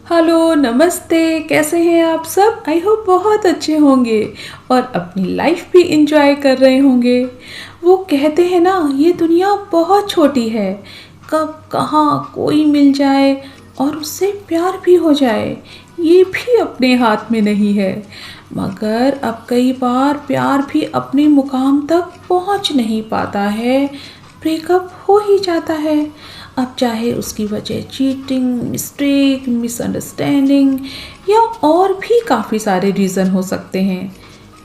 Hello, नमस्ते, कैसे हैं आप सब? आई होप बहुत अच्छे होंगे और अपनी लाइफ भी इंजॉय कर रहे होंगे। वो कहते हैं ना, ये दुनिया बहुत छोटी है, कब कहाँ कोई मिल जाए और उससे प्यार भी हो जाए, ये भी अपने हाथ में नहीं है। मगर अब कई बार प्यार भी अपने मुकाम तक पहुंच नहीं पाता है, ब्रेकअप हो ही जाता है। अब चाहे उसकी वजह चीटिंग, मिस्टेक, मिसअंडरस्टैंडिंग या और भी काफ़ी सारे रीज़न हो सकते हैं।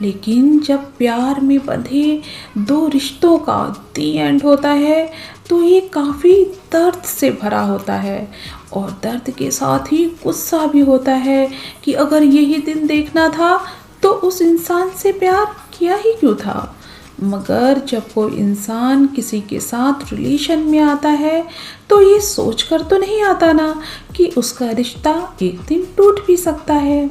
लेकिन जब प्यार में बंधे दो रिश्तों का दी एंड होता है तो ये काफ़ी दर्द से भरा होता है और दर्द के साथ ही गुस्सा भी होता है कि अगर यही दिन देखना था तो उस इंसान से प्यार किया ही क्यों था। मगर जब कोई इंसान किसी के साथ रिलेशन में आता है तो ये सोचकर तो नहीं आता ना कि उसका रिश्ता एक दिन टूट भी सकता है।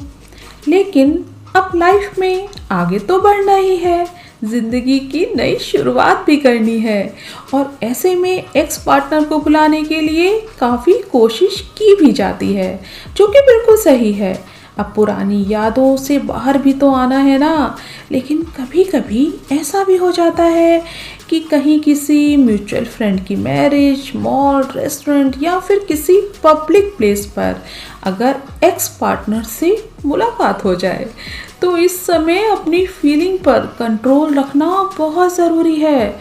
लेकिन अब लाइफ में आगे तो बढ़ना ही है, ज़िंदगी की नई शुरुआत भी करनी है और ऐसे में एक्स पार्टनर को भुलाने के लिए काफ़ी कोशिश की भी जाती है, जो कि बिल्कुल सही है। अब पुरानी यादों से बाहर भी तो आना है ना। लेकिन कभी कभी ऐसा भी हो जाता है कि कहीं किसी म्यूचुअल फ्रेंड की मैरिज, मॉल, रेस्टोरेंट या फिर किसी पब्लिक प्लेस पर अगर एक्स पार्टनर से मुलाकात हो जाए तो इस समय अपनी फीलिंग पर कंट्रोल रखना बहुत ज़रूरी है।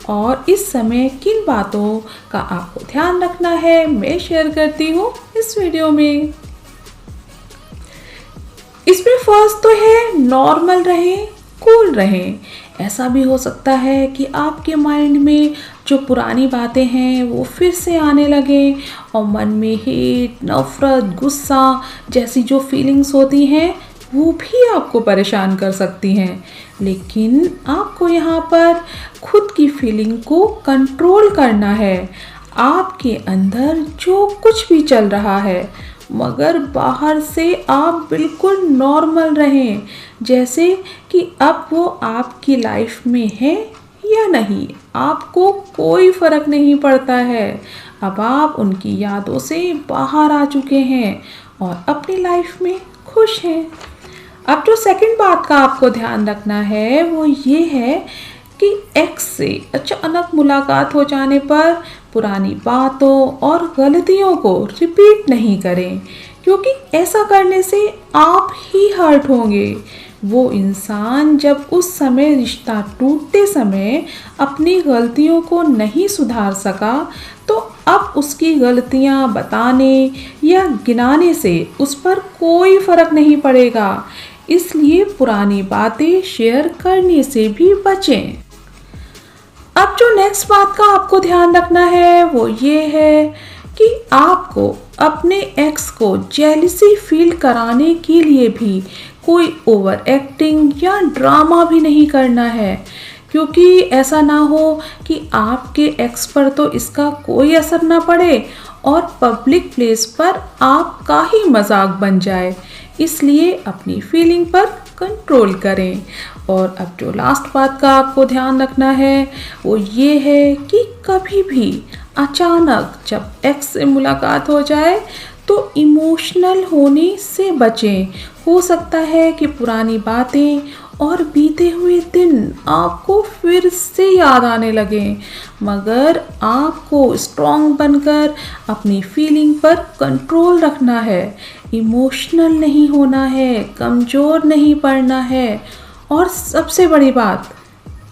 और इस समय किन बातों का आपको ध्यान रखना है मैं शेयर करती हूँ इस वीडियो में। इसमें फर्स्ट तो है नॉर्मल रहें, कूल रहें। ऐसा भी हो सकता है कि आपके माइंड में जो पुरानी बातें हैं वो फिर से आने लगे और मन में हेट, नफरत, गुस्सा जैसी जो फीलिंग्स होती हैं वो भी आपको परेशान कर सकती हैं। लेकिन आपको यहाँ पर खुद की फीलिंग को कंट्रोल करना है। आपके अंदर जो कुछ भी चल रहा है मगर बाहर से आप बिल्कुल नॉर्मल रहें, जैसे कि अब वो आपकी लाइफ में है या नहीं, आपको कोई फ़र्क नहीं पड़ता है। अब आप उनकी यादों से बाहर आ चुके हैं और अपनी लाइफ में खुश हैं। अब जो सेकंड बात का आपको ध्यान रखना है वो ये है कि एक्स से अचानक मुलाकात हो जाने पर पुरानी बातों और गलतियों को रिपीट नहीं करें, क्योंकि ऐसा करने से आप ही हर्ट होंगे। वो इंसान जब उस समय रिश्ता टूटते समय अपनी गलतियों को नहीं सुधार सका तो अब उसकी गलतियां बताने या गिनाने से उस पर कोई फर्क नहीं पड़ेगा। इसलिए पुरानी बातें शेयर करने से भी बचें। अब जो नेक्स्ट बात का आपको ध्यान रखना है वो ये है कि आपको अपने एक्स को जेलसी फील कराने के लिए भी कोई ओवर एक्टिंग या ड्रामा भी नहीं करना है, क्योंकि ऐसा ना हो कि आपके एक्स पर तो इसका कोई असर ना पड़े और पब्लिक प्लेस पर आपका ही मजाक बन जाए। इसलिए अपनी फीलिंग पर कंट्रोल करें। और अब जो लास्ट बात का आपको ध्यान रखना है वो ये है कि कभी भी अचानक जब एक्स से मुलाकात हो जाए तो इमोशनल होने से बचें। हो सकता है कि पुरानी बातें और बीते हुए दिन आपको फिर से याद आने लगें, मगर आपको स्ट्रॉन्ग बनकर अपनी फीलिंग पर कंट्रोल रखना है। इमोशनल नहीं होना है, कमज़ोर नहीं पड़ना है और सबसे बड़ी बात,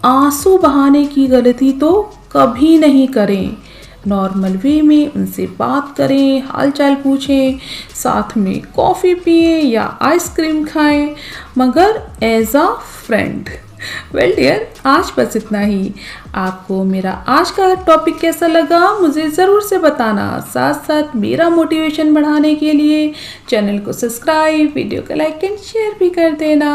आंसू बहाने की गलती तो कभी नहीं करें। नॉर्मल वे में उनसे बात करें, हालचाल पूछें, साथ में कॉफ़ी पिए या आइसक्रीम खाएं, मगर as a friend. Well dear, आज बस इतना ही। आपको मेरा आज का टॉपिक कैसा लगा मुझे ज़रूर से बताना। साथ साथ मेरा मोटिवेशन बढ़ाने के लिए चैनल को सब्सक्राइब, वीडियो को लाइक एंड शेयर भी कर देना।